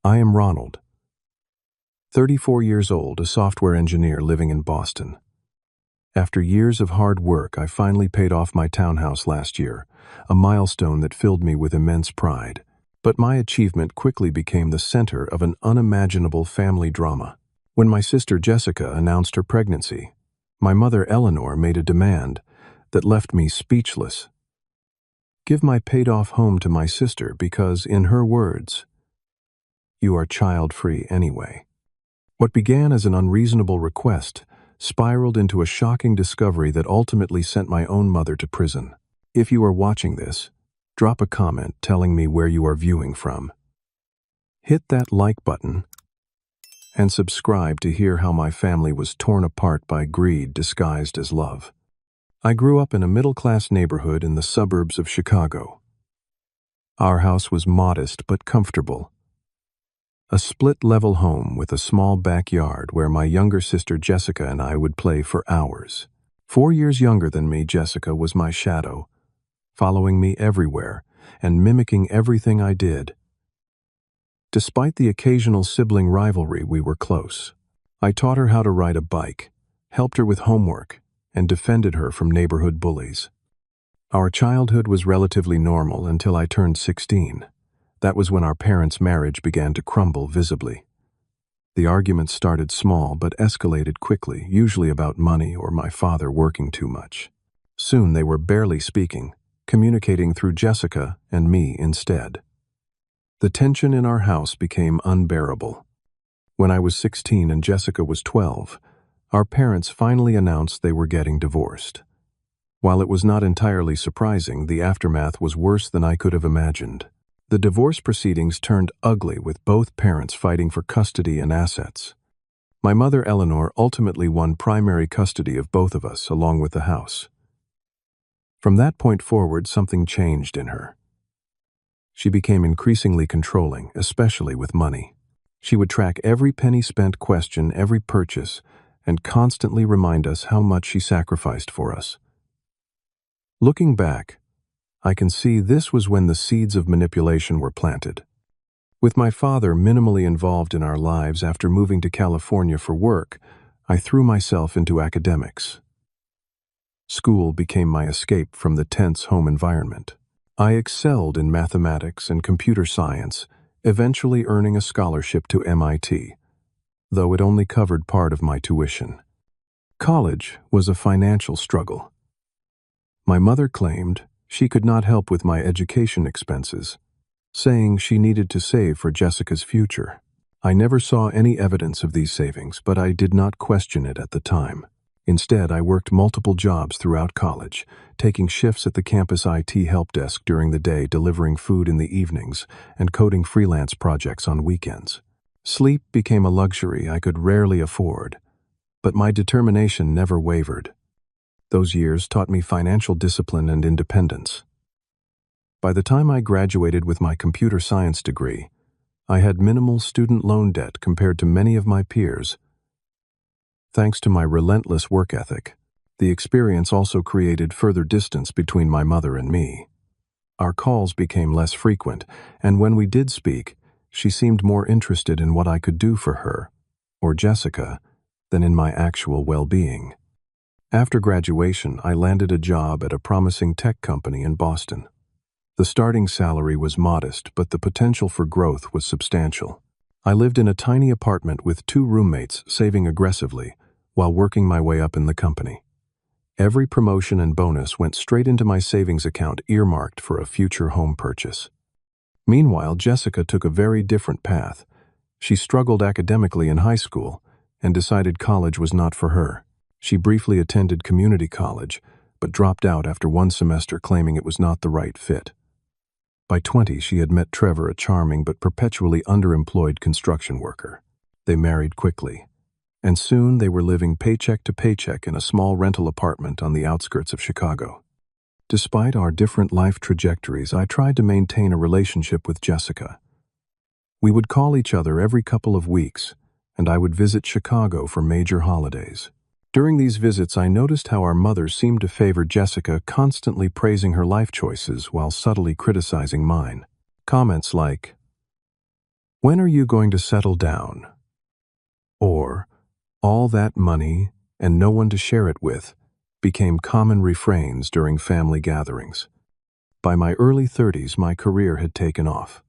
I am Ronald, 34 years old, a software engineer living in Boston. After years of hard work, I finally paid off my townhouse last year, a milestone that filled me with immense pride. But my achievement quickly became the center of an unimaginable family drama. When my sister Jessica announced her pregnancy, my mother Eleanor made a demand that left me speechless. Give my paid-off home to my sister because, in her words, you are child-free anyway. What began as an unreasonable request spiraled into a shocking discovery that ultimately sent my own mother to prison. If you are watching this, drop a comment telling me where you are viewing from. Hit that like button and subscribe to hear how my family was torn apart by greed disguised as love. I grew up in a middle-class neighborhood in the suburbs of Chicago. Our house was modest but comfortable. A split-level home with a small backyard where my younger sister Jessica and I would play for hours. 4 years younger than me, Jessica was my shadow, following me everywhere and mimicking everything I did. Despite the occasional sibling rivalry, we were close. I taught her how to ride a bike, helped her with homework, and defended her from neighborhood bullies. Our childhood was relatively normal until I turned 16. That was when our parents' marriage began to crumble visibly. The arguments started small but escalated quickly, usually about money or my father working too much. Soon they were barely speaking, communicating through Jessica and me instead. The tension in our house became unbearable. When I was 16 and Jessica was 12, our parents finally announced they were getting divorced. While it was not entirely surprising, the aftermath was worse than I could have imagined. The divorce proceedings turned ugly, with both parents fighting for custody and assets. My mother Eleanor ultimately won primary custody of both of us, along with the house. From that point forward, something changed in her. She became increasingly controlling, especially with money. She would track every penny spent, question every purchase, and constantly remind us how much she sacrificed for us. Looking back, I can see this was when the seeds of manipulation were planted. With my father minimally involved in our lives after moving to California for work, I threw myself into academics. School became my escape from the tense home environment. I excelled in mathematics and computer science, eventually earning a scholarship to MIT, though it only covered part of my tuition. College was a financial struggle. My mother claimed she could not help with my education expenses, saying she needed to save for Jessica's future. I never saw any evidence of these savings, but I did not question it at the time. Instead, I worked multiple jobs throughout college, taking shifts at the campus IT help desk during the day, delivering food in the evenings, and coding freelance projects on weekends. Sleep became a luxury I could rarely afford, but my determination never wavered. Those years taught me financial discipline and independence. By the time I graduated with my computer science degree, I had minimal student loan debt compared to many of my peers. Thanks to my relentless work ethic, the experience also created further distance between my mother and me. Our calls became less frequent, and when we did speak, she seemed more interested in what I could do for her, or Jessica, than in my actual well-being. After graduation, I landed a job at a promising tech company in Boston. The starting salary was modest, but the potential for growth was substantial. I lived in a tiny apartment with 2 roommates, saving aggressively, while working my way up in the company. Every promotion and bonus went straight into my savings account, earmarked for a future home purchase. Meanwhile, Jessica took a very different path. She struggled academically in high school and decided college was not for her. She briefly attended community college, but dropped out after 1 semester, claiming it was not the right fit. By 20, she had met Trevor, a charming but perpetually underemployed construction worker. They married quickly, and soon they were living paycheck to paycheck in a small rental apartment on the outskirts of Chicago. Despite our different life trajectories, I tried to maintain a relationship with Jessica. We would call each other every couple of weeks, and I would visit Chicago for major holidays. During these visits, I noticed how our mother seemed to favor Jessica, constantly praising her life choices while subtly criticizing mine. Comments like, When are you going to settle down? Or, all that money and no one to share it with became common refrains during family gatherings. By my early 30s, my career had taken off.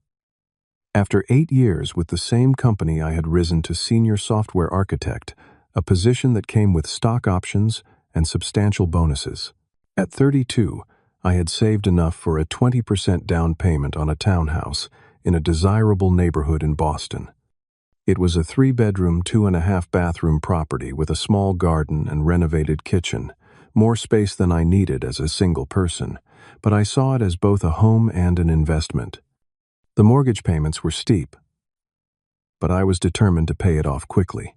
After 8 years with the same company, I had risen to senior software architect, a position that came with stock options and substantial bonuses. At 32, I had saved enough for a 20% down payment on a townhouse in a desirable neighborhood in Boston. It was a 3-bedroom, 2.5-bathroom property with a small garden and renovated kitchen, more space than I needed as a single person, but I saw it as both a home and an investment. The mortgage payments were steep, but I was determined to pay it off quickly.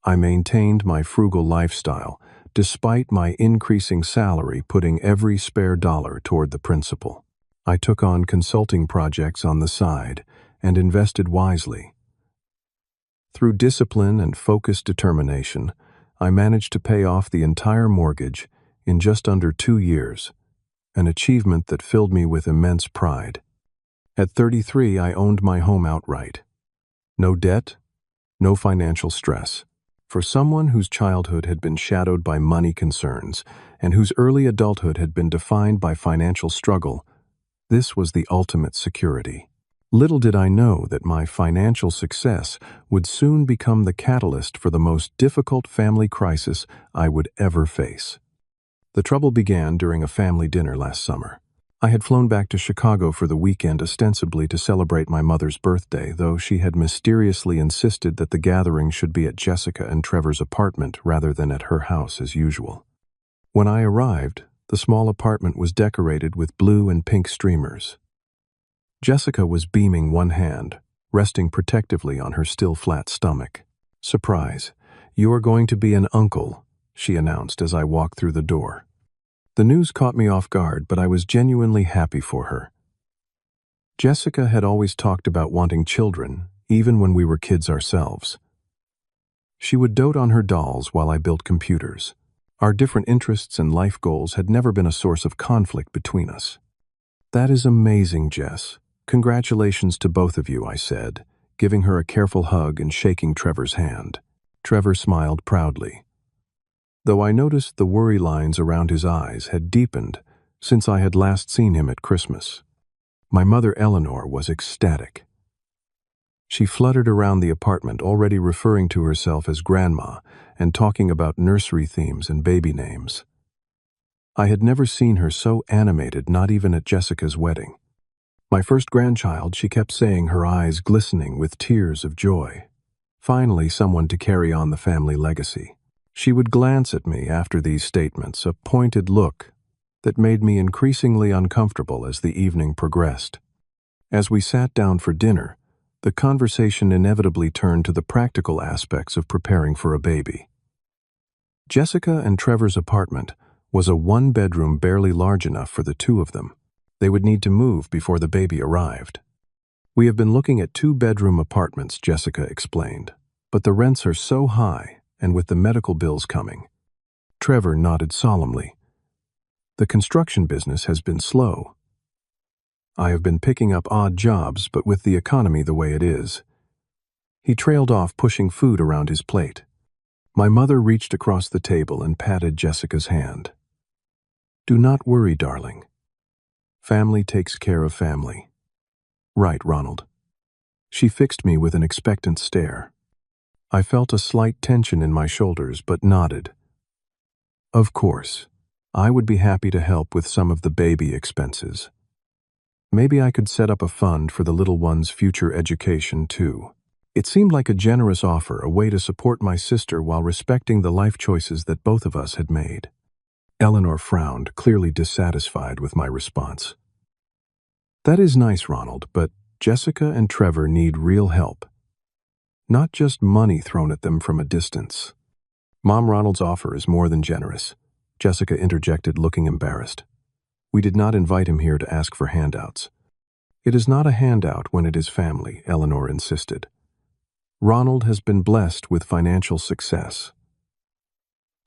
I maintained my frugal lifestyle, despite my increasing salary putting every spare dollar toward the principal. I took on consulting projects on the side and invested wisely. Through discipline and focused determination, I managed to pay off the entire mortgage in just under 2 years, an achievement that filled me with immense pride. At 33, I owned my home outright. No debt, no financial stress. For someone whose childhood had been shadowed by money concerns and whose early adulthood had been defined by financial struggle, this was the ultimate security. Little did I know that my financial success would soon become the catalyst for the most difficult family crisis I would ever face. The trouble began during a family dinner last summer. I had flown back to Chicago for the weekend ostensibly to celebrate my mother's birthday, though she had mysteriously insisted that the gathering should be at Jessica and Trevor's apartment rather than at her house as usual. When I arrived, the small apartment was decorated with blue and pink streamers. Jessica was beaming one hand, resting protectively on her still flat stomach. "Surprise, you are going to be an uncle," she announced as I walked through the door. The news caught me off guard, but I was genuinely happy for her. Jessica had always talked about wanting children, even when we were kids ourselves. She would dote on her dolls while I built computers. Our different interests and life goals had never been a source of conflict between us. "That is amazing, Jess. Congratulations to both of you," I said, giving her a careful hug and shaking Trevor's hand. Trevor smiled proudly, though I noticed the worry lines around his eyes had deepened since I had last seen him at Christmas. My mother, Eleanor, was ecstatic. She fluttered around the apartment, already referring to herself as Grandma and talking about nursery themes and baby names. I had never seen her so animated, not even at Jessica's wedding. "My first grandchild," she kept saying, her eyes glistening with tears of joy. Finally, someone to carry on the family legacy. She would glance at me after these statements, a pointed look that made me increasingly uncomfortable as the evening progressed. As we sat down for dinner, the conversation inevitably turned to the practical aspects of preparing for a baby. Jessica and Trevor's apartment was a 1-bedroom barely large enough for the two of them. They would need to move before the baby arrived. "We have been looking at 2-bedroom apartments," Jessica explained, "but the rents are so high, and with the medical bills coming." Trevor nodded solemnly. "The construction business has been slow. I have been picking up odd jobs, but with the economy the way it is." He trailed off, pushing food around his plate. My mother reached across the table and patted Jessica's hand. "Do not worry, darling. Family takes care of family." "Right, Ronald." She fixed me with an expectant stare. I felt a slight tension in my shoulders, but nodded. "Of course, I would be happy to help with some of the baby expenses. Maybe I could set up a fund for the little one's future education, too." It seemed like a generous offer, a way to support my sister while respecting the life choices that both of us had made. Eleanor frowned, clearly dissatisfied with my response. "That is nice, Ronald, but Jessica and Trevor need real help. Not just money thrown at them from a distance." "Mom, Ronald's offer is more than generous," Jessica interjected, looking embarrassed. "We did not invite him here to ask for handouts." "It is not a handout when it is family," Eleanor insisted. "Ronald has been blessed with financial success.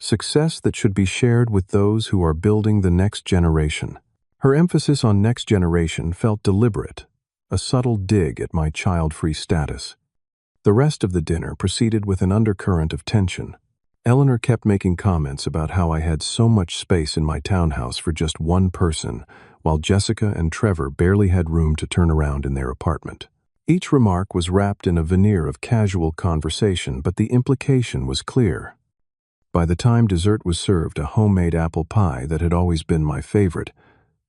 Success that should be shared with those who are building the next generation." Her emphasis on next generation felt deliberate, a subtle dig at my child-free status. The rest of the dinner proceeded with an undercurrent of tension. Eleanor kept making comments about how I had so much space in my townhouse for just one person, while Jessica and Trevor barely had room to turn around in their apartment. Each remark was wrapped in a veneer of casual conversation, but the implication was clear. By the time dessert was served, a homemade apple pie that had always been my favorite,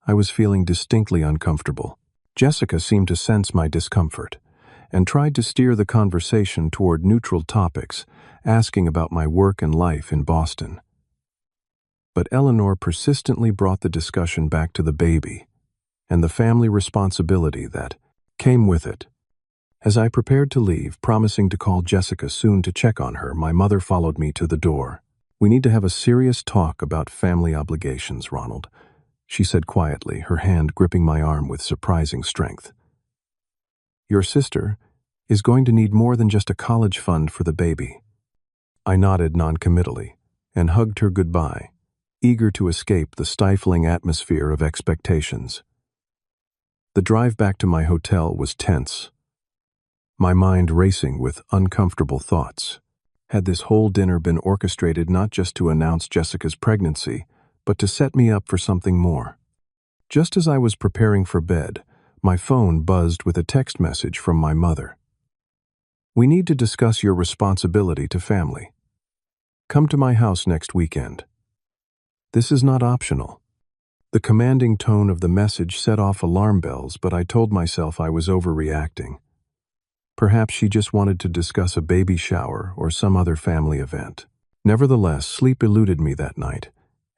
I was feeling distinctly uncomfortable. Jessica seemed to sense my discomfort and tried to steer the conversation toward neutral topics, asking about my work and life in Boston. But Eleanor persistently brought the discussion back to the baby and the family responsibility that came with it. As I prepared to leave, promising to call Jessica soon to check on her, my mother followed me to the door. "We need to have a serious talk about family obligations, Ronald," she said quietly, her hand gripping my arm with surprising strength. "Your sister is going to need more than just a college fund for the baby." I nodded noncommittally and hugged her goodbye, eager to escape the stifling atmosphere of expectations. The drive back to my hotel was tense, my mind racing with uncomfortable thoughts. Had this whole dinner been orchestrated not just to announce Jessica's pregnancy, but to set me up for something more? Just as I was preparing for bed, my phone buzzed with a text message from my mother. "We need to discuss your responsibility to family. Come to my house next weekend." This is not optional. The commanding tone of the message set off alarm bells, but I told myself I was overreacting. Perhaps she just wanted to discuss a baby shower or some other family event. Nevertheless, sleep eluded me that night,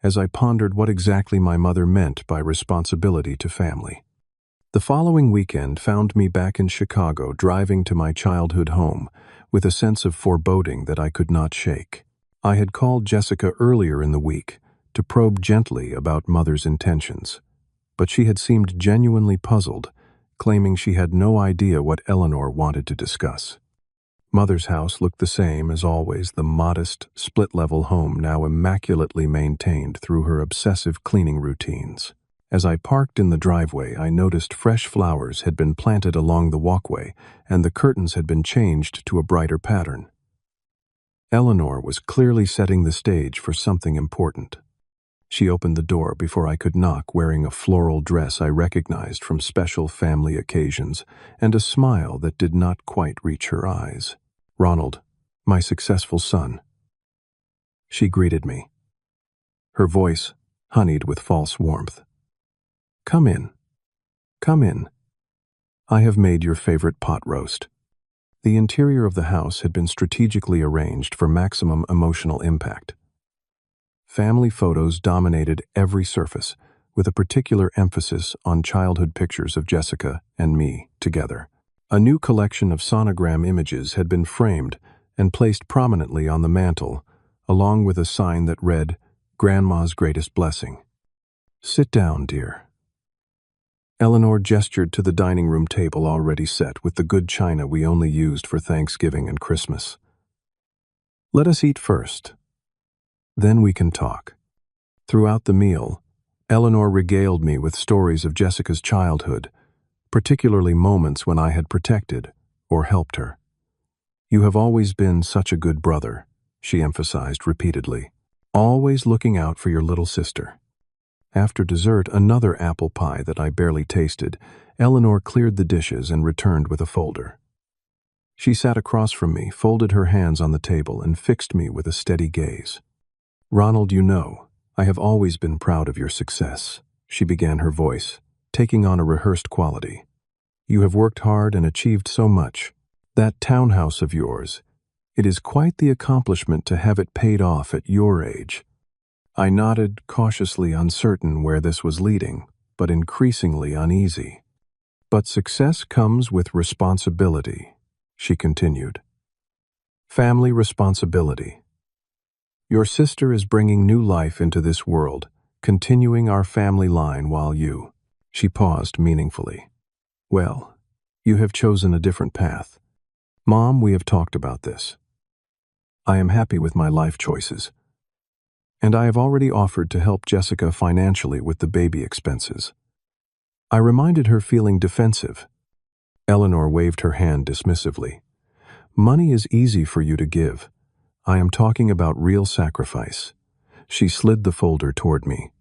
as I pondered what exactly my mother meant by responsibility to family. The following weekend found me back in Chicago, driving to my childhood home, with a sense of foreboding that I could not shake. I had called Jessica earlier in the week to probe gently about Mother's intentions, but she had seemed genuinely puzzled, claiming she had no idea what Eleanor wanted to discuss. Mother's house looked the same as always, the modest, split-level home now immaculately maintained through her obsessive cleaning routines. As I parked in the driveway, I noticed fresh flowers had been planted along the walkway, and the curtains had been changed to a brighter pattern. Eleanor was clearly setting the stage for something important. She opened the door before I could knock, wearing a floral dress I recognized from special family occasions, and a smile that did not quite reach her eyes. "Ronald, my successful son," she greeted me, her voice honeyed with false warmth. "Come in. Come in. I have made your favorite pot roast." The interior of the house had been strategically arranged for maximum emotional impact. Family photos dominated every surface, with a particular emphasis on childhood pictures of Jessica and me together. A new collection of sonogram images had been framed and placed prominently on the mantel, along with a sign that read, "Grandma's greatest blessing." "Sit down, dear." Eleanor gestured to the dining room table already set with the good china we only used for Thanksgiving and Christmas. "Let us eat first. Then we can talk." Throughout the meal, Eleanor regaled me with stories of Jessica's childhood, particularly moments when I had protected or helped her. "You have always been such a good brother," she emphasized repeatedly, "always looking out for your little sister." After dessert, another apple pie that I barely tasted, Eleanor cleared the dishes and returned with a folder. She sat across from me, folded her hands on the table, and fixed me with a steady gaze. "Ronald, you know, I have always been proud of your success," she began, her voice taking on a rehearsed quality. "You have worked hard and achieved so much. That townhouse of yours, it is quite the accomplishment to have it paid off at your age." I nodded, cautiously uncertain where this was leading, but increasingly uneasy. "But success comes with responsibility," she continued. "Family responsibility. Your sister is bringing new life into this world, continuing our family line while you—" She paused meaningfully. "Well, you have chosen a different path. Mom, we have talked about this. I am happy with my life choices. And I have already offered to help Jessica financially with the baby expenses." I reminded her, feeling defensive. Eleanor waved her hand dismissively. Money is easy for you to give. I am talking about real sacrifice. She slid the folder toward me.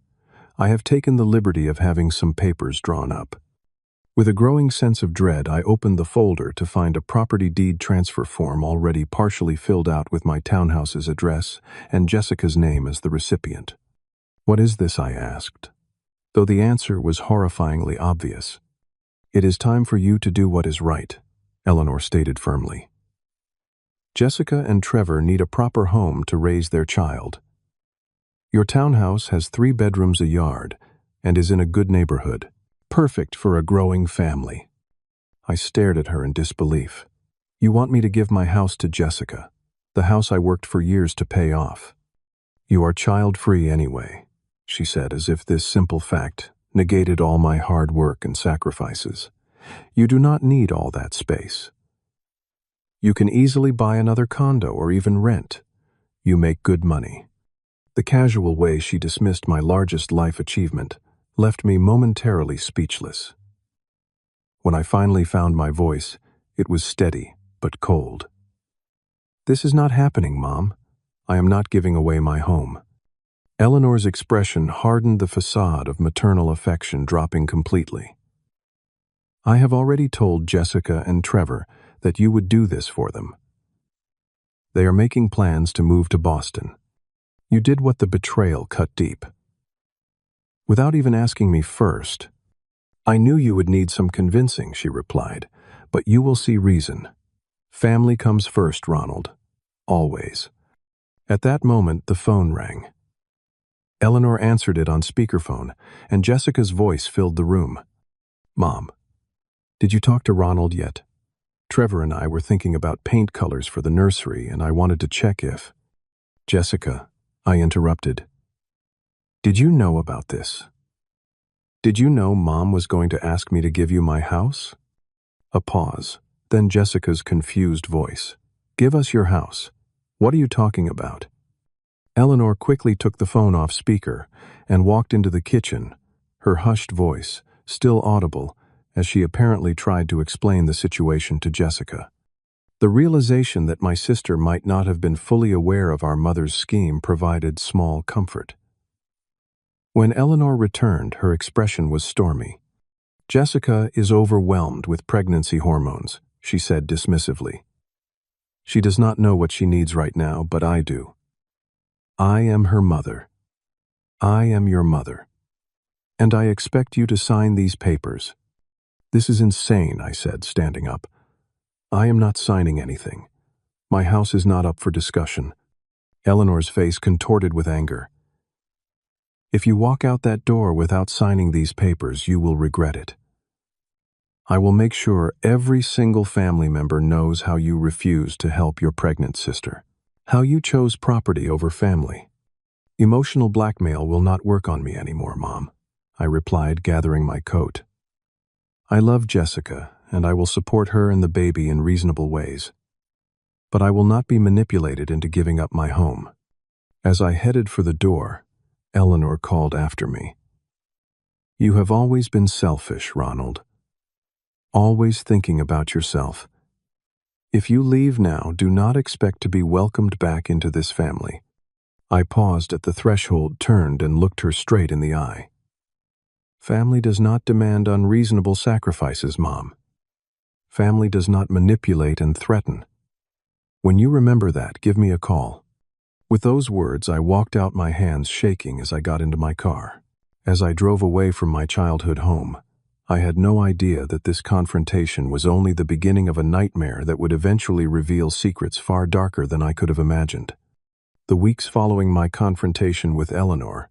I have taken the liberty of having some papers drawn up. With a growing sense of dread, I opened the folder to find a property deed transfer form already partially filled out with my townhouse's address and Jessica's name as the recipient. What is this? I asked, though the answer was horrifyingly obvious. It is time for you to do what is right, Eleanor stated firmly. Jessica and Trevor need a proper home to raise their child. Your townhouse has 3 bedrooms, a yard, and is in a good neighborhood, perfect for a growing family. I stared at her in disbelief. You want me to give my house to Jessica, the house I worked for years to pay off? You are child-free anyway, she said, as if this simple fact negated all my hard work and sacrifices. You do not need all that space. You can easily buy another condo or even rent. You make good money. The casual way she dismissed my largest life achievement left me momentarily speechless. When I finally found my voice, it was steady but cold. This is not happening, Mom. I am not giving away my home. Eleanor's expression hardened the facade of maternal affection, dropping completely. I have already told Jessica and Trevor that you would do this for them. They are making plans to move to Boston. You did what the betrayal cut deep. Without even asking me first. I knew you would need some convincing, she replied, but you will see reason. Family comes first, Ronald. Always. At that moment, the phone rang. Eleanor answered it on speakerphone, and Jessica's voice filled the room. Mom, did you talk to Ronald yet? Trevor and I were thinking about paint colors for the nursery, and I wanted to check if... Jessica, I interrupted. Did you know about this? Did you know Mom was going to ask me to give you my house? A pause, then Jessica's confused voice. Give us your house. What are you talking about? Eleanor quickly took the phone off speaker and walked into the kitchen, her hushed voice still audible as she apparently tried to explain the situation to Jessica. The realization that my sister might not have been fully aware of our mother's scheme provided small comfort. When Eleanor returned, her expression was stormy. Jessica is overwhelmed with pregnancy hormones, she said dismissively. She does not know what she needs right now, but I do. I am her mother. I am your mother. And I expect you to sign these papers. This is insane, I said, standing up. I am not signing anything. My house is not up for discussion. Eleanor's face contorted with anger. If you walk out that door without signing these papers, you will regret it. I will make sure every single family member knows how you refused to help your pregnant sister, how you chose property over family. Emotional blackmail will not work on me anymore, Mom, I replied, gathering my coat. I love Jessica, and I will support her and the baby in reasonable ways. But I will not be manipulated into giving up my home. As I headed for the door, Eleanor called after me. You have always been selfish, Ronald. Always thinking about yourself. If you leave now, do not expect to be welcomed back into this family. I paused at the threshold, turned, and looked her straight in the eye. Family does not demand unreasonable sacrifices, Mom. Family does not manipulate and threaten. When you remember that, give me a call. With those words, I walked out, my hands shaking as I got into my car. As I drove away from my childhood home, I had no idea that this confrontation was only the beginning of a nightmare that would eventually reveal secrets far darker than I could have imagined. The weeks following my confrontation with Eleanor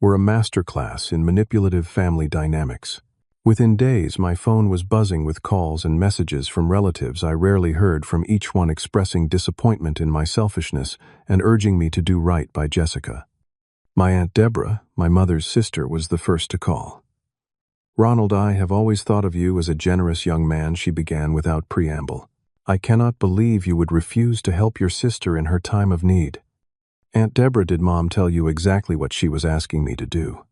were a masterclass in manipulative family dynamics. Within days, my phone was buzzing with calls and messages from relatives I rarely heard from, each one expressing disappointment in my selfishness and urging me to do right by Jessica. My Aunt Deborah, my mother's sister, was the first to call. Ronald, I have always thought of you as a generous young man, she began without preamble. I cannot believe you would refuse to help your sister in her time of need. Aunt Deborah, did Mom tell you exactly what she was asking me to do?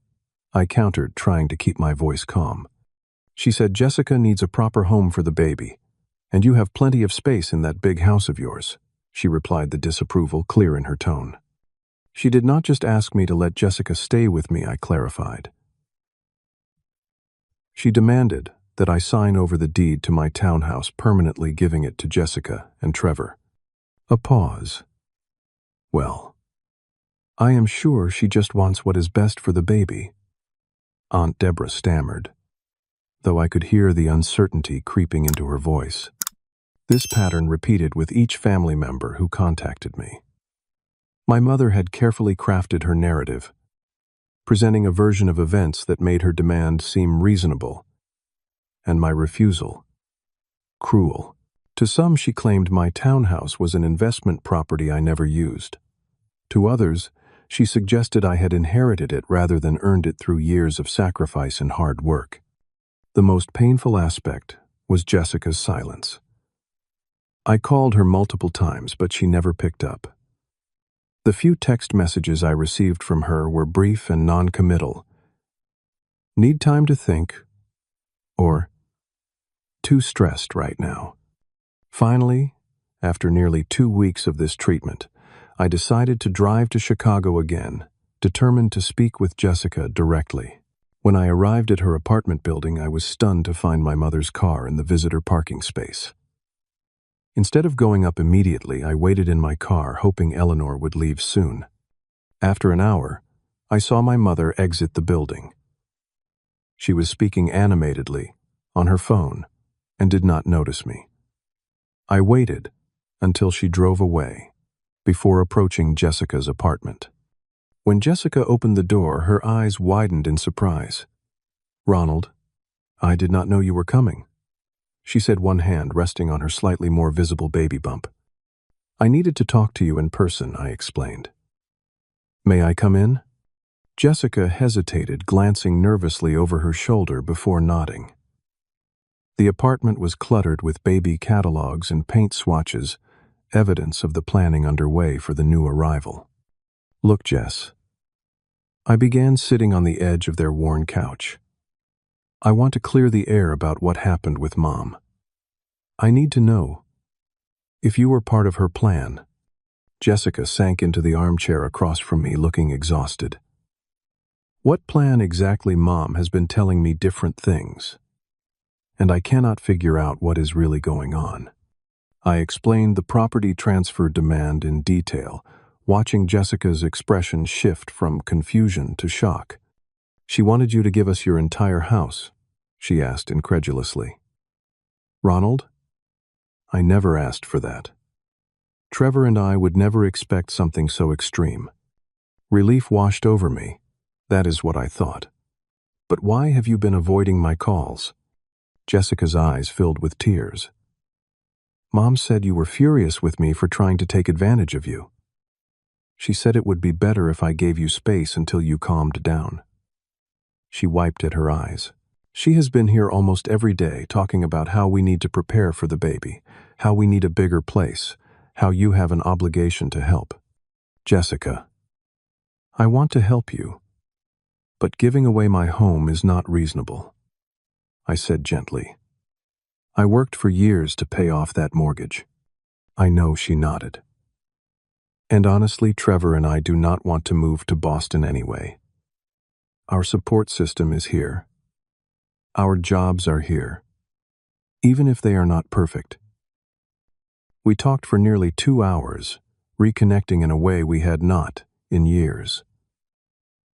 I countered, trying to keep my voice calm. She said Jessica needs a proper home for the baby, and you have plenty of space in that big house of yours, she replied, the disapproval clear in her tone. She did not just ask me to let Jessica stay with me, I clarified. She demanded that I sign over the deed to my townhouse, permanently giving it to Jessica and Trevor. A pause. Well, I am sure she just wants what is best for the baby, Aunt Deborah stammered, though I could hear the uncertainty creeping into her voice. This pattern repeated with each family member who contacted me. My mother had carefully crafted her narrative, presenting a version of events that made her demand seem reasonable, and my refusal cruel. To some, she claimed my townhouse was an investment property I never used. To others, she suggested I had inherited it rather than earned it through years of sacrifice and hard work. The most painful aspect was Jessica's silence. I called her multiple times, but she never picked up. The few text messages I received from her were brief and non-committal. Need time to think, or too stressed right now. Finally, after nearly 2 weeks of this treatment, I decided to drive to Chicago again, determined to speak with Jessica directly. When I arrived at her apartment building, I was stunned to find my mother's car in the visitor parking space. Instead of going up immediately, I waited in my car, hoping Eleanor would leave soon. After an hour, I saw my mother exit the building. She was speaking animatedly on her phone and did not notice me. I waited until she drove away before approaching Jessica's apartment. When Jessica opened the door, her eyes widened in surprise. "Ronald, I did not know you were coming," she said, one hand resting on her slightly more visible baby bump. "I needed to talk to you in person," I explained. "May I come in?" Jessica hesitated, glancing nervously over her shoulder before nodding. The apartment was cluttered with baby catalogs and paint swatches, evidence of the planning underway for the new arrival. "Look, Jess." I began, sitting on the edge of their worn couch. "I want to clear the air about what happened with Mom. I need to know if you were part of her plan." Jessica sank into the armchair across from me, looking exhausted. "What plan exactly? Mom has been telling me different things, and I cannot figure out what is really going on." I explained the property transfer demand in detail, watching Jessica's expression shift from confusion to shock. "She wanted you to give us your entire house?" she asked incredulously. "Ronald, I never asked for that. Trevor and I would never expect something so extreme." Relief washed over me. That is what I thought. "But why have you been avoiding my calls?" Jessica's eyes filled with tears. "Mom said you were furious with me for trying to take advantage of you. She said it would be better if I gave you space until you calmed down." She wiped at her eyes. "She has been here almost every day talking about how we need to prepare for the baby, how we need a bigger place, how you have an obligation to help." "Jessica, I want to help you, but giving away my home is not reasonable," I said gently. "I worked for years to pay off that mortgage." "I know," she nodded. "And honestly, Trevor and I do not want to move to Boston anyway. Our support system is here. Our jobs are here, even if they are not perfect." We talked for nearly 2 hours, reconnecting in a way we had not in years.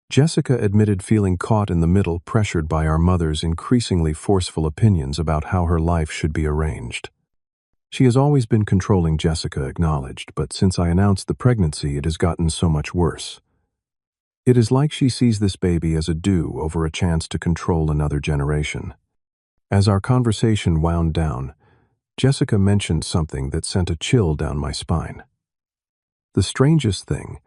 Jessica admitted feeling caught in the middle, pressured by our mother's increasingly forceful opinions about how her life should be arranged. "She has always been controlling," Jessica acknowledged, "but since I announced the pregnancy, it has gotten so much worse. It is like she sees this baby as a due over a chance to control another generation." As our conversation wound down, Jessica mentioned something that sent a chill down my spine. "The strangest thing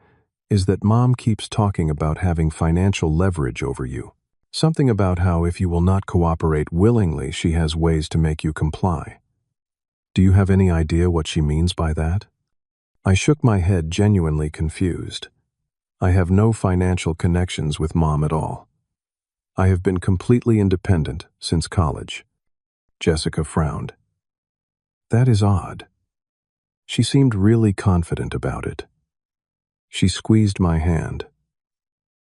is that Mom keeps talking about having financial leverage over you. Something about how if you will not cooperate willingly, she has ways to make you comply. Do you have any idea what she means by that?" I shook my head, genuinely confused. "I have no financial connections with Mom at all." I have been completely independent since college. Jessica frowned. That is odd. She seemed really confident about it. She squeezed my hand.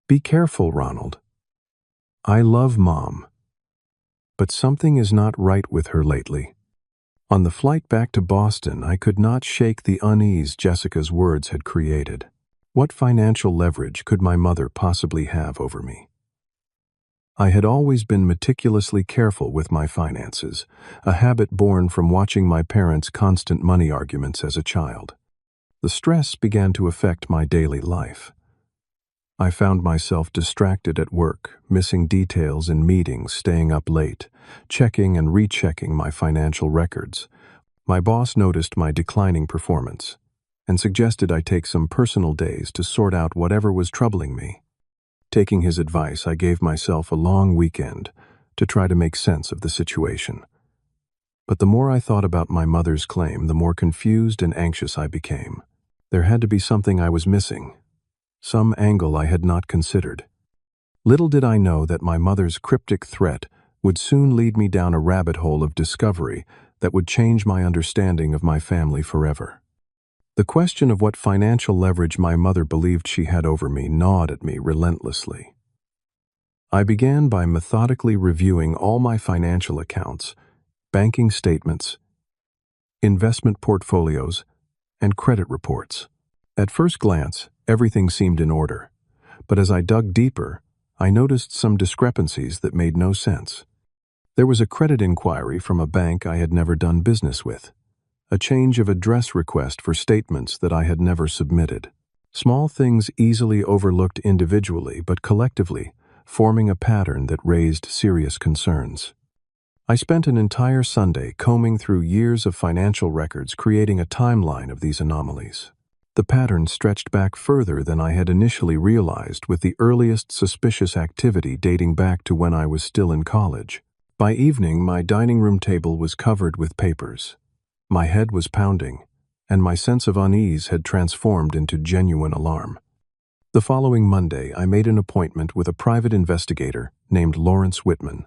Be careful, Ronald. I love Mom, but something is not right with her lately. On the flight back to Boston, I could not shake the unease Jessica's words had created. What financial leverage could my mother possibly have over me? I had always been meticulously careful with my finances, a habit born from watching my parents' constant money arguments as a child. The stress began to affect my daily life. I found myself distracted at work, missing details in meetings, staying up late, checking and rechecking my financial records. My boss noticed my declining performance and suggested I take some personal days to sort out whatever was troubling me. Taking his advice, I gave myself a long weekend to try to make sense of the situation. But the more I thought about my mother's claim, the more confused and anxious I became. There had to be something I was missing, some angle I had not considered. Little did I know that my mother's cryptic threat would soon lead me down a rabbit hole of discovery that would change my understanding of my family forever. The question of what financial leverage my mother believed she had over me gnawed at me relentlessly. I began by methodically reviewing all my financial accounts, banking statements, investment portfolios, and credit reports. At first glance, everything seemed in order, but as I dug deeper, I noticed some discrepancies that made no sense. There was a credit inquiry from a bank I had never done business with, a change of address request for statements that I had never submitted. Small things easily overlooked individually, but collectively, forming a pattern that raised serious concerns. I spent an entire Sunday combing through years of financial records, creating a timeline of these anomalies. The pattern stretched back further than I had initially realized, with the earliest suspicious activity dating back to when I was still in college. By evening, my dining room table was covered with papers. My head was pounding, and my sense of unease had transformed into genuine alarm. The following Monday, I made an appointment with a private investigator named Lawrence Whitman,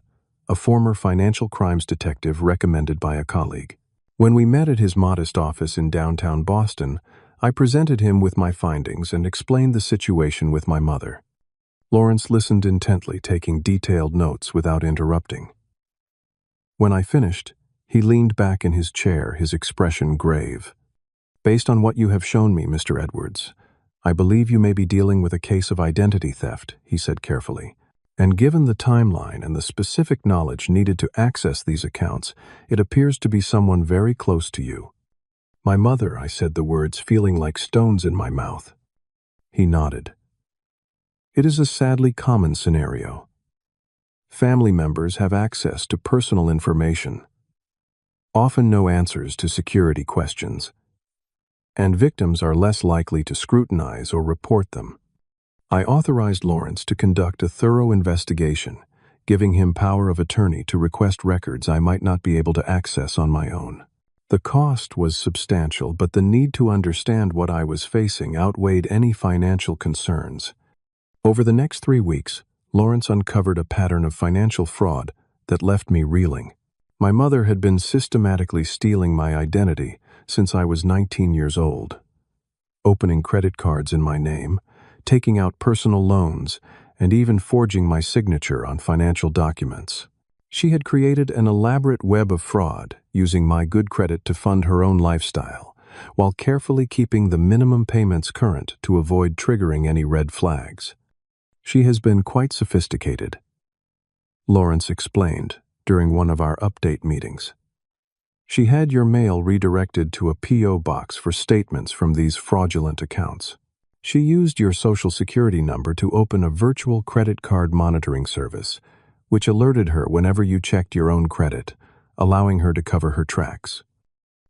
a former financial crimes detective recommended by a colleague. When we met at his modest office in downtown Boston, I presented him with my findings and explained the situation with my mother. Lawrence listened intently, taking detailed notes without interrupting. When I finished, he leaned back in his chair, his expression grave. Based on what you have shown me, Mr. Edwards, I believe you may be dealing with a case of identity theft, he said carefully. And given the timeline and the specific knowledge needed to access these accounts, it appears to be someone very close to you. My mother, I said the words, feeling like stones in my mouth. He nodded. It is a sadly common scenario. Family members have access to personal information, often no answers to security questions, and victims are less likely to scrutinize or report them. I authorized Lawrence to conduct a thorough investigation, giving him power of attorney to request records I might not be able to access on my own. The cost was substantial, but the need to understand what I was facing outweighed any financial concerns. Over the next 3 weeks, Lawrence uncovered a pattern of financial fraud that left me reeling. My mother had been systematically stealing my identity since I was 19 years old, opening credit cards in my name, taking out personal loans, and even forging my signature on financial documents. She had created an elaborate web of fraud, using my good credit to fund her own lifestyle, while carefully keeping the minimum payments current to avoid triggering any red flags. She has been quite sophisticated, Lawrence explained during one of our update meetings. She had your mail redirected to a P.O. box for statements from these fraudulent accounts. She used your social security number to open a virtual credit card monitoring service, which alerted her whenever you checked your own credit, allowing her to cover her tracks.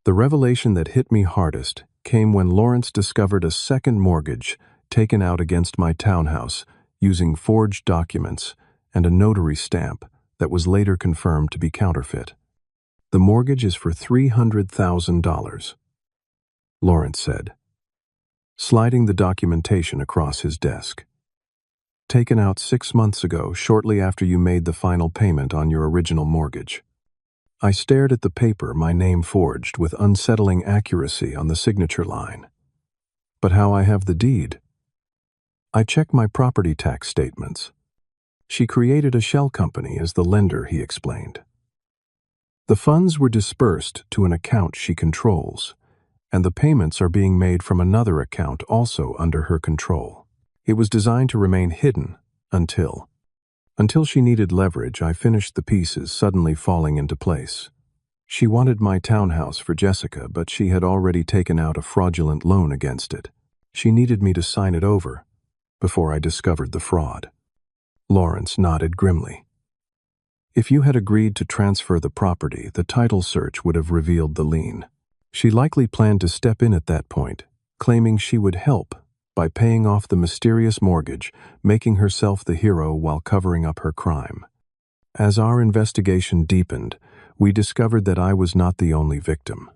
The revelation that hit me hardest came when Lawrence discovered a second mortgage taken out against my townhouse using forged documents and a notary stamp that was later confirmed to be counterfeit. The mortgage is for $300,000, Lawrence said, sliding the documentation across his desk. Taken out 6 months ago, shortly after you made the final payment on your original mortgage. I stared at the paper, my name forged with unsettling accuracy on the signature line. But how I have the deed? I checked my property tax statements. She created a shell company as the lender, he explained. The funds were dispersed to an account she controls, and the payments are being made from another account also under her control. It was designed to remain hidden until she needed leverage. I finished the pieces suddenly falling into place. She wanted my townhouse for Jessica, but she had already taken out a fraudulent loan against it. She needed me to sign it over before I discovered the fraud. Lawrence nodded grimly. If you had agreed to transfer the property, the title search would have revealed the lien. She likely planned to step in at that point, claiming she would help by paying off the mysterious mortgage, making herself the hero while covering up her crime. As our investigation deepened, we discovered that I was not the only victim.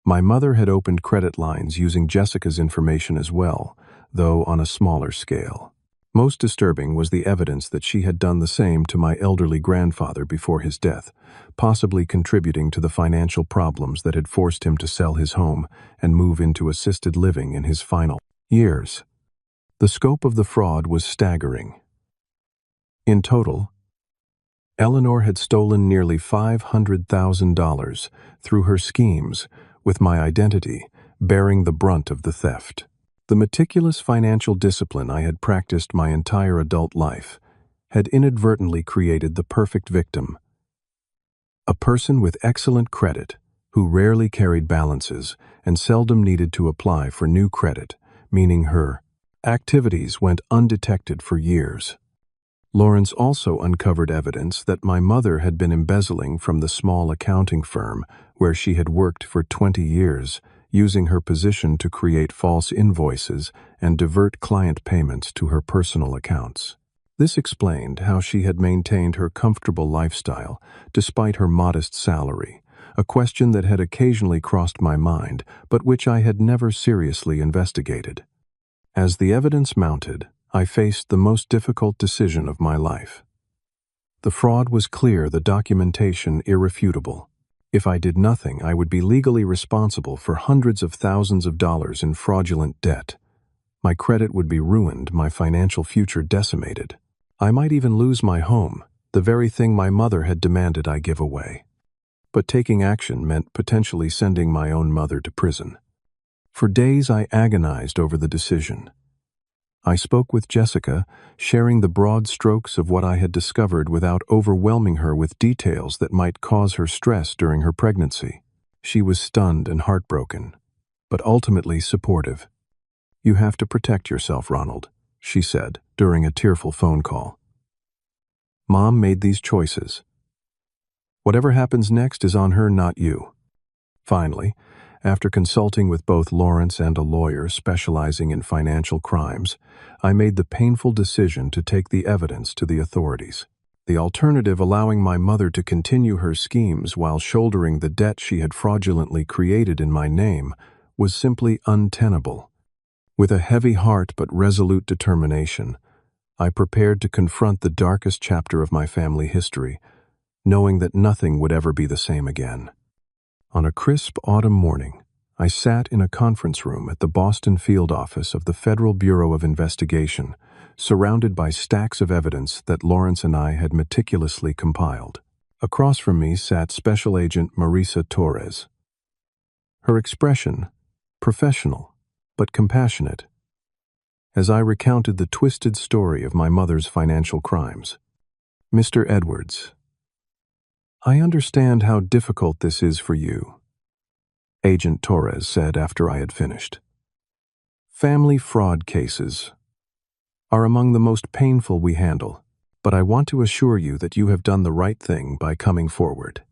My mother had opened credit lines using Jessica's information as well, though on a smaller scale. Most disturbing was the evidence that she had done the same to my elderly grandfather before his death, possibly contributing to the financial problems that had forced him to sell his home and move into assisted living in his final years. The scope of the fraud was staggering. In total, Eleanor had stolen nearly $500,000 through her schemes, with my identity bearing the brunt of the theft. The meticulous financial discipline I had practiced my entire adult life had inadvertently created the perfect victim. A person with excellent credit who rarely carried balances and seldom needed to apply for new credit, meaning her activities went undetected for years. Lawrence also uncovered evidence that my mother had been embezzling from the small accounting firm where she had worked for 20 years, using her position to create false invoices and divert client payments to her personal accounts. This explained how she had maintained her comfortable lifestyle despite her modest salary, a question that had occasionally crossed my mind, but which I had never seriously investigated. As the evidence mounted, I faced the most difficult decision of my life. The fraud was clear, the documentation irrefutable. If I did nothing, I would be legally responsible for hundreds of thousands of dollars in fraudulent debt. My credit would be ruined, my financial future decimated. I might even lose my home, the very thing my mother had demanded I give away. But taking action meant potentially sending my own mother to prison. For days I agonized over the decision. I spoke with Jessica, sharing the broad strokes of what I had discovered without overwhelming her with details that might cause her stress during her pregnancy. She was stunned and heartbroken, but ultimately supportive. "You have to protect yourself, Ronald," she said during a tearful phone call. "Mom made these choices. Whatever happens next is on her, not you." Finally, after consulting with both Lawrence and a lawyer specializing in financial crimes, I made the painful decision to take the evidence to the authorities. The alternative, allowing my mother to continue her schemes while shouldering the debt she had fraudulently created in my name, was simply untenable. With a heavy heart but resolute determination, I prepared to confront the darkest chapter of my family history, knowing that nothing would ever be the same again. On a crisp autumn morning, I sat in a conference room at the Boston field office of the Federal Bureau of Investigation, surrounded by stacks of evidence that Lawrence and I had meticulously compiled. Across from me sat Special Agent Marisa Torres. Her expression, professional but compassionate, as I recounted the twisted story of my mother's financial crimes. "Mr. Edwards, I understand how difficult this is for you," Agent Torres said after I had finished. "Family fraud cases are among the most painful we handle, but I want to assure you that you have done the right thing by coming forward."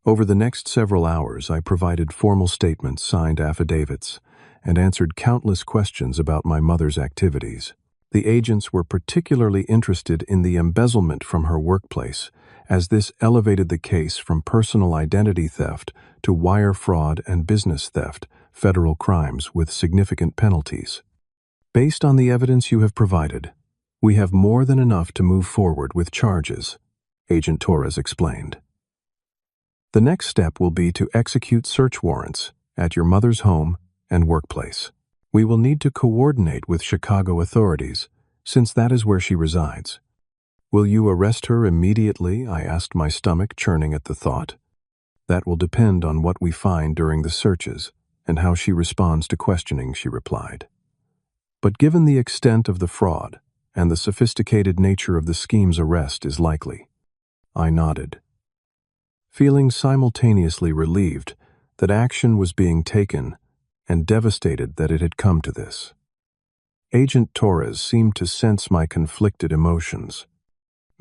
Over the next several hours, I provided formal statements, signed affidavits, and answered countless questions about my mother's activities. The agents were particularly interested in the embezzlement from her workplace, as this elevated the case from personal identity theft to wire fraud and business theft, federal crimes with significant penalties. "Based on the evidence you have provided, We have more than enough to move forward with charges, Agent Torres explained. The next step will be to execute search warrants at your mother's home and workplace. We will need to coordinate with Chicago authorities, since that is where she resides. Will you arrest her immediately? I asked, my stomach churning at the thought. That will depend on what we find during the searches and how she responds to questioning, she replied. But given the extent of the fraud and the sophisticated nature of the scheme's arrest is likely. I nodded, feeling simultaneously relieved that action was being taken and devastated that it had come to this. Agent Torres seemed to sense my conflicted emotions.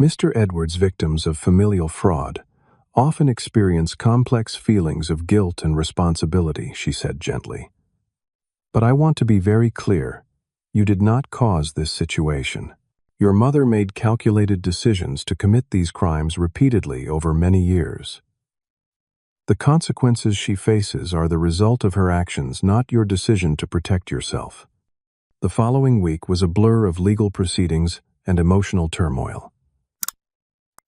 Mr. Edwards' victims of familial fraud often experience complex feelings of guilt and responsibility, she said gently. But I want to be very clear. You did not cause this situation. Your mother made calculated decisions to commit these crimes repeatedly over many years. The consequences she faces are the result of her actions, not your decision to protect yourself. The following week was a blur of legal proceedings and emotional turmoil.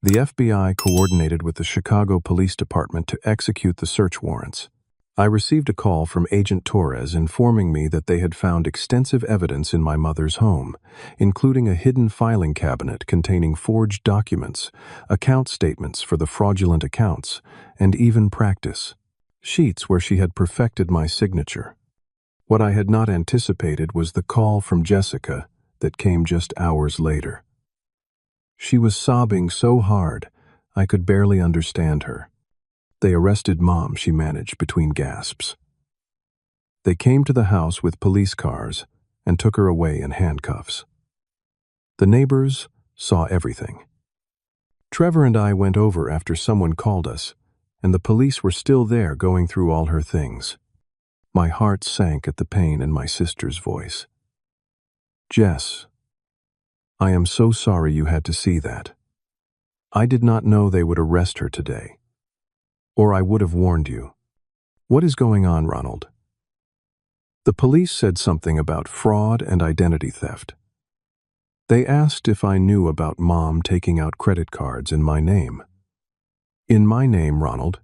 The FBI coordinated with the Chicago Police Department to execute the search warrants. I received a call from Agent Torres informing me that they had found extensive evidence in my mother's home, including a hidden filing cabinet containing forged documents, account statements for the fraudulent accounts, and even practice sheets where she had perfected my signature. What I had not anticipated was the call from Jessica that came just hours later. She was sobbing so hard I could barely understand her. They arrested Mom, she managed between gasps. They came to the house with police cars and took her away in handcuffs. The neighbors saw everything. Trevor and I went over after someone called us, and the police were still there going through all her things. My heart sank at the pain in my sister's voice. Jess, I am so sorry you had to see that. I did not know they would arrest her today. Or I would have warned you. What is going on, Ronald? The police said something about fraud and identity theft. They asked if I knew about Mom taking out credit cards in my name. In my name, Ronald?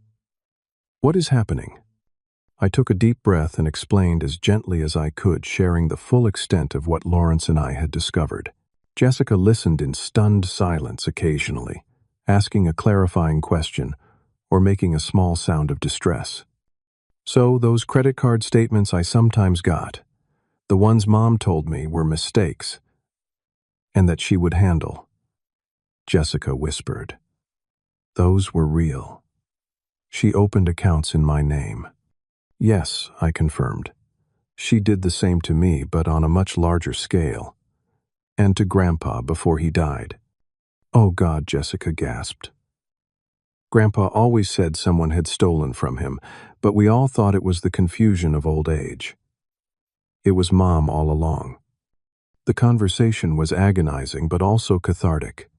What is happening? I took a deep breath and explained as gently as I could, sharing the full extent of what Lawrence and I had discovered. Jessica listened in stunned silence occasionally, asking a clarifying question or making a small sound of distress. So those credit card statements I sometimes got, the ones Mom told me were mistakes, and that she would handle. Jessica whispered. Those were real. She opened accounts in my name. Yes, I confirmed. She did the same to me, but on a much larger scale. And to Grandpa before he died. Oh God, Jessica gasped. Grandpa always said someone had stolen from him, but we all thought it was the confusion of old age. It was Mom all along. The conversation was agonizing but also cathartic.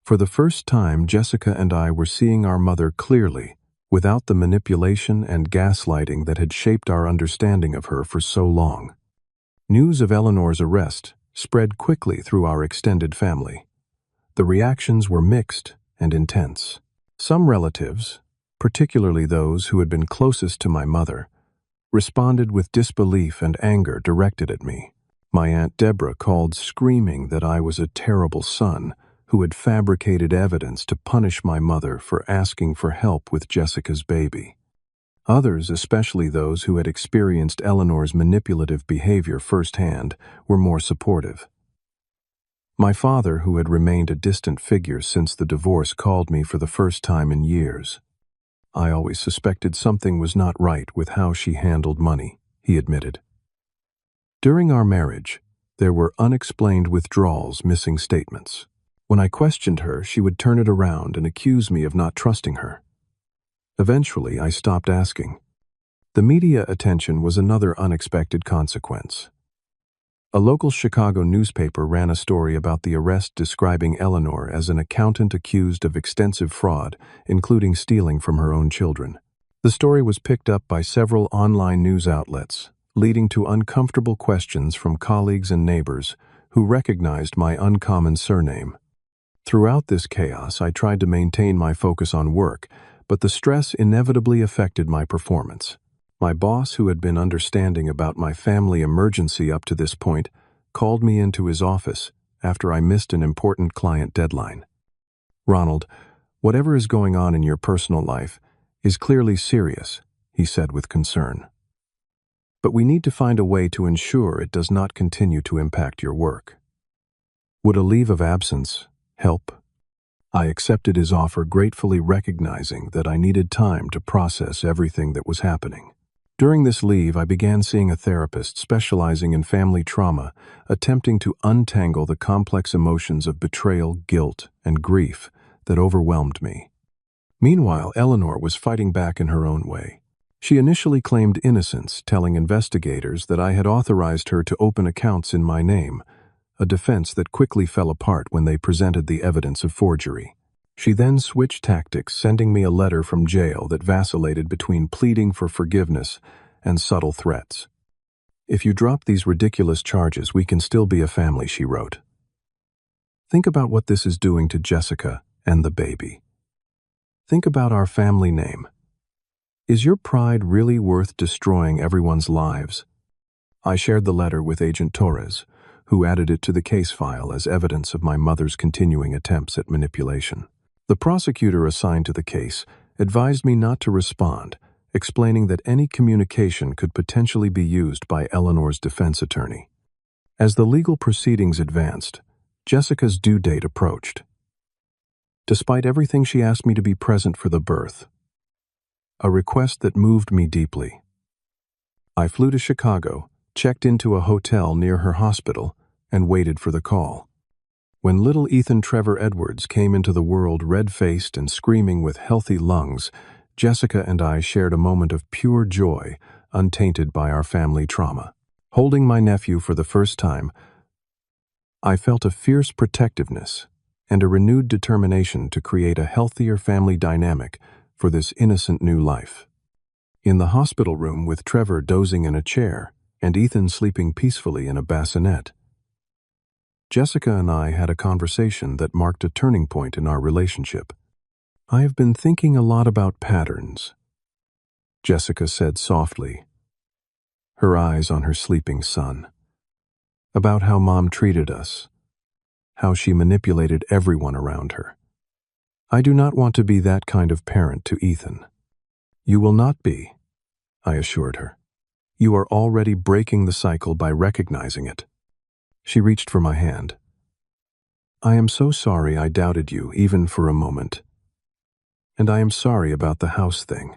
For the first time, Jessica and I were seeing our mother clearly, without the manipulation and gaslighting that had shaped our understanding of her for so long. News of Eleanor's arrest spread quickly through our extended family. The reactions were mixed and intense. Some relatives, particularly those who had been closest to my mother, responded with disbelief and anger directed at me. My Aunt Deborah called, screaming that I was a terrible son who had fabricated evidence to punish my mother for asking for help with Jessica's baby. Others, especially those who had experienced Eleanor's manipulative behavior firsthand, were more supportive. My father, who had remained a distant figure since the divorce, called me for the first time in years. I always suspected something was not right with how she handled money, he admitted. During our marriage, there were unexplained withdrawals, missing statements. When I questioned her, she would turn it around and accuse me of not trusting her. Eventually, I stopped asking. The media attention was another unexpected consequence. A local Chicago newspaper ran a story about the arrest describing Eleanor as an accountant accused of extensive fraud, including stealing from her own children. The story was picked up by several online news outlets, leading to uncomfortable questions from colleagues and neighbors who recognized my uncommon surname. Throughout this chaos, I tried to maintain my focus on work, but the stress inevitably affected my performance. My boss, who had been understanding about my family emergency up to this point, called me into his office after I missed an important client deadline. "Ronald, whatever is going on in your personal life is clearly serious," he said with concern. "But we need to find a way to ensure it does not continue to impact your work. Would a leave of absence help?" I accepted his offer, gratefully recognizing that I needed time to process everything that was happening. During this leave, I began seeing a therapist specializing in family trauma, attempting to untangle the complex emotions of betrayal, guilt, and grief that overwhelmed me. Meanwhile, Eleanor was fighting back in her own way. She initially claimed innocence, telling investigators that I had authorized her to open accounts in my name, a defense that quickly fell apart when they presented the evidence of forgery. She then switched tactics, sending me a letter from jail that vacillated between pleading for forgiveness and subtle threats. "If you drop these ridiculous charges, we can still be a family," she wrote. "Think about what this is doing to Jessica and the baby. Think about our family name. Is your pride really worth destroying everyone's lives?" I shared the letter with Agent Torres, who added it to the case file as evidence of my mother's continuing attempts at manipulation. The prosecutor assigned to the case advised me not to respond, explaining that any communication could potentially be used by Eleanor's defense attorney. As the legal proceedings advanced, Jessica's due date approached. Despite everything, she asked me to be present for the birth, a request that moved me deeply. I flew to Chicago, checked into a hotel near her hospital, and waited for the call. When little Ethan Trevor Edwards came into the world red-faced and screaming with healthy lungs, Jessica and I shared a moment of pure joy, untainted by our family trauma. Holding my nephew for the first time, I felt a fierce protectiveness and a renewed determination to create a healthier family dynamic for this innocent new life. In the hospital room, with Trevor dozing in a chair and Ethan sleeping peacefully in a bassinet, Jessica and I had a conversation that marked a turning point in our relationship. "I have been thinking a lot about patterns," Jessica said softly, her eyes on her sleeping son. "About how Mom treated us, how she manipulated everyone around her. I do not want to be that kind of parent to Ethan." "You will not be," I assured her. "You are already breaking the cycle by recognizing it." She reached for my hand. "I am so sorry I doubted you, even for a moment. And I am sorry about the house thing.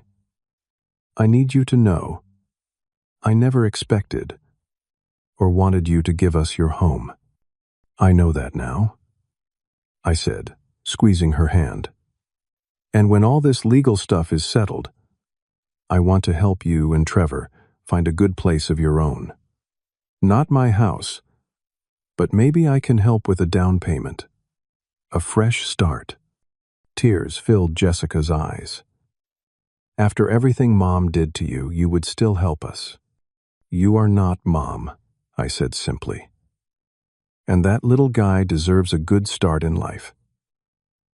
I need you to know, I never expected or wanted you to give us your home." "I know that now," I said, squeezing her hand. "And when all this legal stuff is settled, I want to help you and Trevor find a good place of your own. Not my house, but maybe I can help with a down payment. A fresh start." Tears filled Jessica's eyes. "After everything Mom did to you, you would still help us." "You are not Mom," I said simply. "And that little guy deserves a good start in life.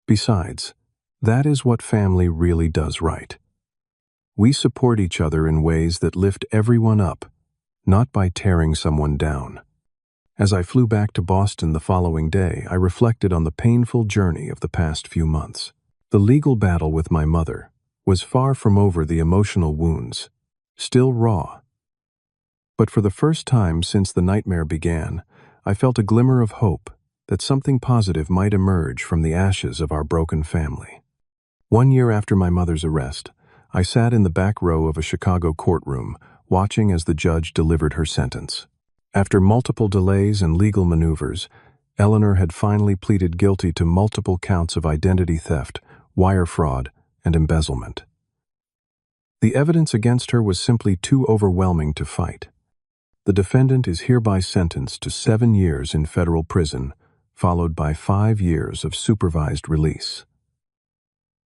Besides, that is what family really does, right? We support each other in ways that lift everyone up, not by tearing someone down." As I flew back to Boston the following day, I reflected on the painful journey of the past few months. The legal battle with my mother was far from over, the emotional wounds still raw. But for the first time since the nightmare began, I felt a glimmer of hope that something positive might emerge from the ashes of our broken family. 1 year after my mother's arrest, I sat in the back row of a Chicago courtroom, watching as the judge delivered her sentence. After multiple delays and legal maneuvers, Eleanor had finally pleaded guilty to multiple counts of identity theft, wire fraud, and embezzlement. The evidence against her was simply too overwhelming to fight. The defendant is hereby sentenced to 7 years in federal prison, followed by 5 years of supervised release.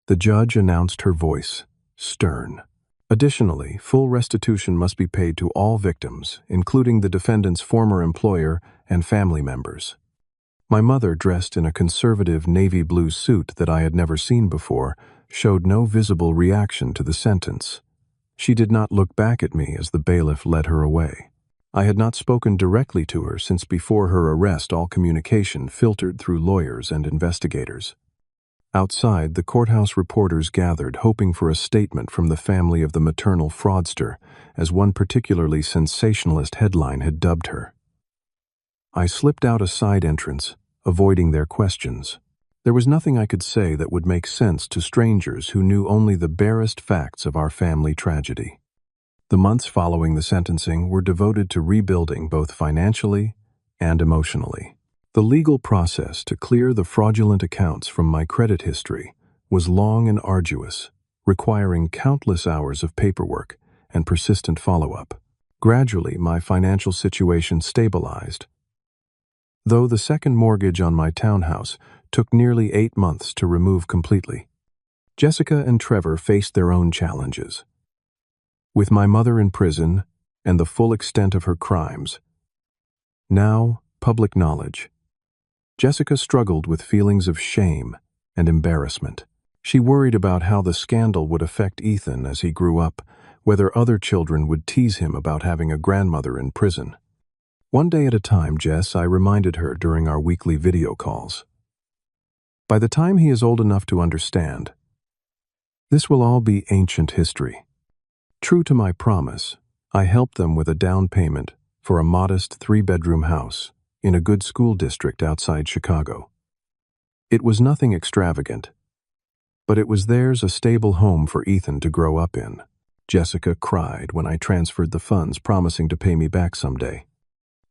The judge announced, her voice stern. Additionally, full restitution must be paid to all victims, including the defendant's former employer and family members. My mother, dressed in a conservative navy blue suit that I had never seen before, showed no visible reaction to the sentence. She did not look back at me as the bailiff led her away. I had not spoken directly to her since before her arrest all communication filtered through lawyers and investigators. Outside, the courthouse reporters gathered, hoping for a statement from the family of the maternal fraudster, as one particularly sensationalist headline had dubbed her. I slipped out a side entrance, avoiding their questions. There was nothing I could say that would make sense to strangers who knew only the barest facts of our family tragedy. The months following the sentencing were devoted to rebuilding both financially and emotionally. The legal process to clear the fraudulent accounts from my credit history was long and arduous, requiring countless hours of paperwork and persistent follow-up. Gradually, my financial situation stabilized, though the second mortgage on my townhouse took nearly 8 months to remove completely. Jessica and Trevor faced their own challenges. With my mother in prison and the full extent of her crimes, now public knowledge, Jessica struggled with feelings of shame and embarrassment. She worried about how the scandal would affect Ethan as he grew up, whether other children would tease him about having a grandmother in prison. One day at a time, Jess, I reminded her during our weekly video calls. By the time he is old enough to understand, this will all be ancient history. True to my promise, I helped them with a down payment for a modest 3-bedroom house in a good school district outside Chicago. It was nothing extravagant, but it was theirs, a stable home for Ethan to grow up in. Jessica cried when I transferred the funds, promising to pay me back someday.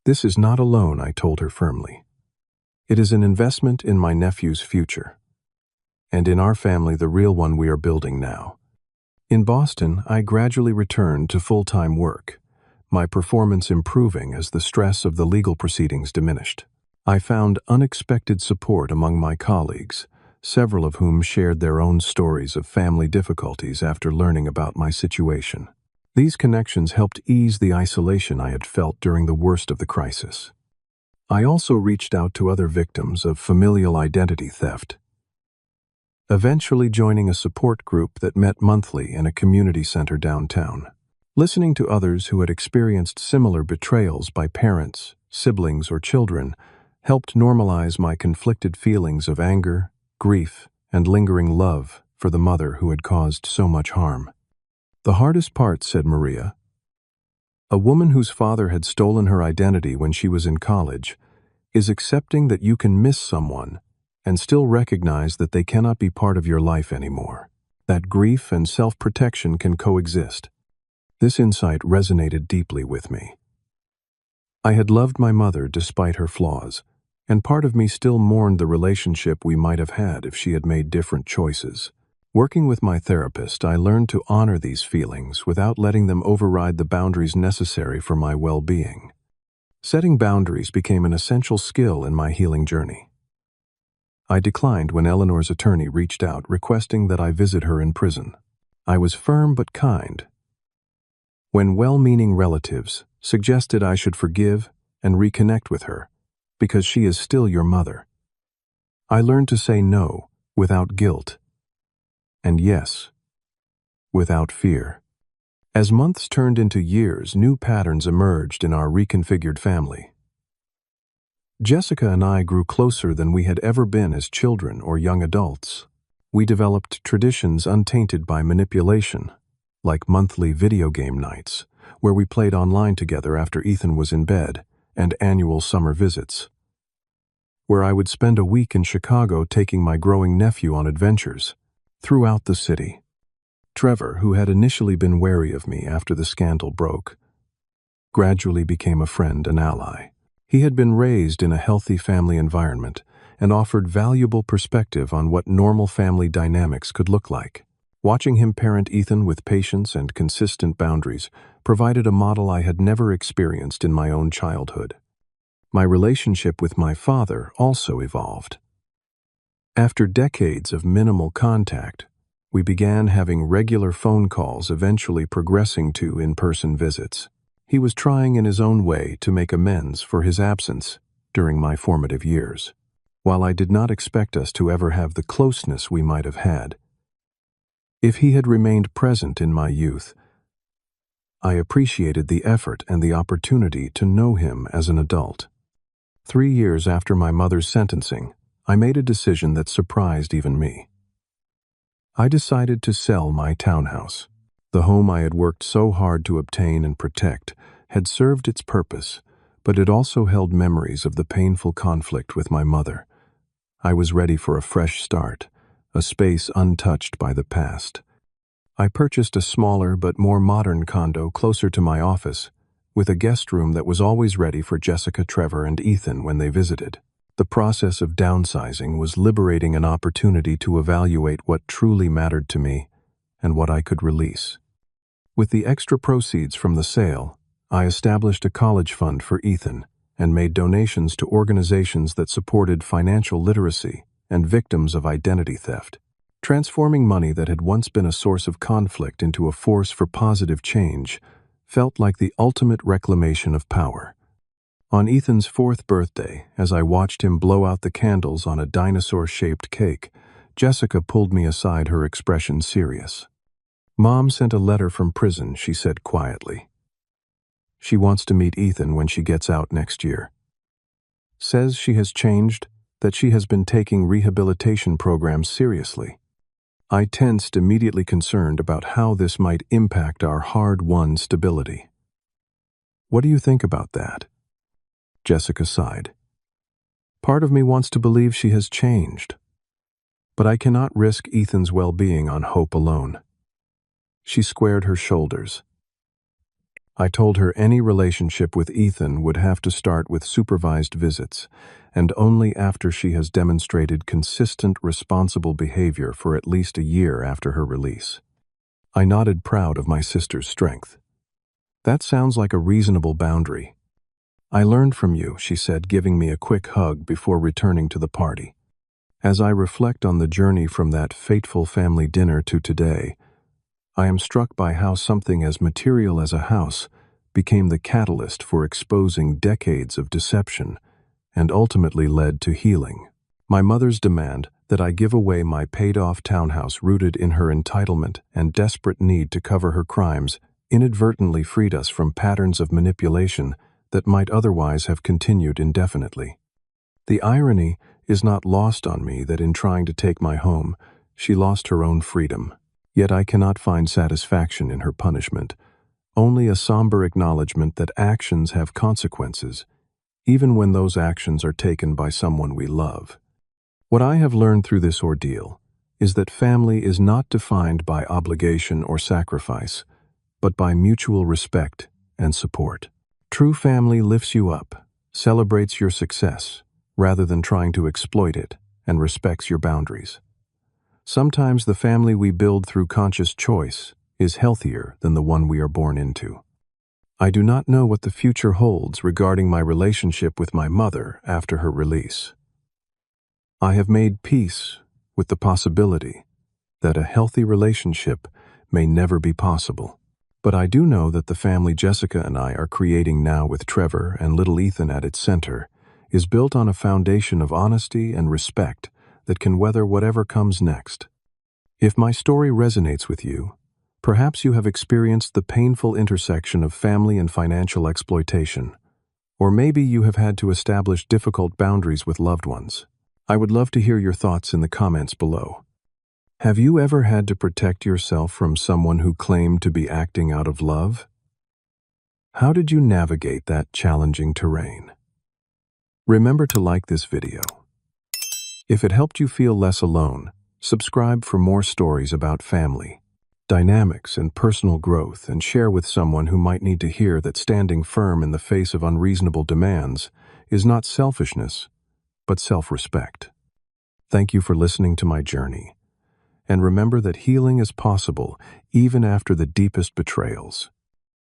This is not a loan, I told her firmly. It is an investment in my nephew's future, and in our family, the real one we are building now. In Boston, I gradually returned to full-time work, my performance improving as the stress of the legal proceedings diminished. I found unexpected support among my colleagues, several of whom shared their own stories of family difficulties after learning about my situation. These connections helped ease the isolation I had felt during the worst of the crisis. I also reached out to other victims of familial identity theft, eventually joining a support group that met monthly in a community center downtown. Listening to others who had experienced similar betrayals by parents, siblings, or children helped normalize my conflicted feelings of anger, grief, and lingering love for the mother who had caused so much harm. The hardest part, said Maria, a woman whose father had stolen her identity when she was in college, is accepting that you can miss someone and still recognize that they cannot be part of your life anymore. That grief and self-protection can coexist. This insight resonated deeply with me. I had loved my mother despite her flaws, and part of me still mourned the relationship we might have had if she had made different choices. Working with my therapist, I learned to honor these feelings without letting them override the boundaries necessary for my well-being. Setting boundaries became an essential skill in my healing journey. I declined when Eleanor's attorney reached out requesting that I visit her in prison. I was firm but kind. When well-meaning relatives suggested I should forgive and reconnect with her, because she is still your mother, I learned to say no without guilt, and yes, without fear. As months turned into years, new patterns emerged in our reconfigured family. Jessica and I grew closer than we had ever been as children or young adults. We developed traditions untainted by manipulation, like monthly video game nights, where we played online together after Ethan was in bed, and annual summer visits, where I would spend a week in Chicago taking my growing nephew on adventures throughout the city. Trevor, who had initially been wary of me after the scandal broke, gradually became a friend and ally. He had been raised in a healthy family environment and offered valuable perspective on what normal family dynamics could look like. Watching him parent Ethan with patience and consistent boundaries provided a model I had never experienced in my own childhood. My relationship with my father also evolved. After decades of minimal contact, we began having regular phone calls, eventually progressing to in-person visits. He was trying in his own way to make amends for his absence, during my formative years. While I did not expect us to ever have the closeness we might have had, if he had remained present in my youth, I appreciated the effort and the opportunity to know him as an adult. 3 years after my mother's sentencing, I made a decision that surprised even me. I decided to sell my townhouse. The home I had worked so hard to obtain and protect had served its purpose, but it also held memories of the painful conflict with my mother. I was ready for a fresh start, a space untouched by the past. I purchased a smaller but more modern condo closer to my office, with a guest room that was always ready for Jessica, Trevor, and Ethan when they visited. The process of downsizing was liberating an opportunity to evaluate what truly mattered to me and what I could release. With the extra proceeds from the sale, I established a college fund for Ethan and made donations to organizations that supported financial literacy and victims of identity theft. Transforming money that had once been a source of conflict into a force for positive change felt like the ultimate reclamation of power. On Ethan's 4th birthday, as I watched him blow out the candles on a dinosaur-shaped cake, Jessica pulled me aside, her expression serious. "Mom sent a letter from prison," she said quietly. "She wants to meet Ethan when she gets out next year. Says she has changed, that she has been taking rehabilitation programs seriously." I tensed, immediately concerned about how this might impact our hard-won stability. "What do you think about that?" Jessica sighed. "Part of me wants to believe she has changed, but I cannot risk Ethan's well-being on hope alone." She squared her shoulders. I told her any relationship with Ethan would have to start with supervised visits, and only after she has demonstrated consistent, responsible behavior for at least a year after her release. I nodded, proud of my sister's strength. "That sounds like a reasonable boundary." "I learned from you," she said, giving me a quick hug before returning to the party. As I reflect on the journey from that fateful family dinner to today, I am struck by how something as material as a house became the catalyst for exposing decades of deception and ultimately led to healing. My mother's demand that I give away my paid-off townhouse, rooted in her entitlement and desperate need to cover her crimes, inadvertently freed us from patterns of manipulation that might otherwise have continued indefinitely. The irony is not lost on me that in trying to take my home, she lost her own freedom. Yet I cannot find satisfaction in her punishment, only a somber acknowledgement that actions have consequences, even when those actions are taken by someone we love. What I have learned through this ordeal is that family is not defined by obligation or sacrifice, but by mutual respect and support. True family lifts you up, celebrates your success, rather than trying to exploit it, and respects your boundaries. Sometimes the family we build through conscious choice is healthier than the one we are born into. I do not know what the future holds regarding my relationship with my mother after her release. I have made peace with the possibility that a healthy relationship may never be possible. But I do know that the family Jessica and I are creating now, with Trevor and little Ethan at its center, is built on a foundation of honesty and respect that can weather whatever comes next. If my story resonates with you, perhaps you have experienced the painful intersection of family and financial exploitation, or maybe you have had to establish difficult boundaries with loved ones. I would love to hear your thoughts in the comments below. Have you ever had to protect yourself from someone who claimed to be acting out of love? How did you navigate that challenging terrain? Remember to like this video. If it helped you feel less alone, subscribe for more stories about family, dynamics, and personal growth, and share with someone who might need to hear that standing firm in the face of unreasonable demands is not selfishness, but self-respect. Thank you for listening to my journey. And remember that healing is possible even after the deepest betrayals.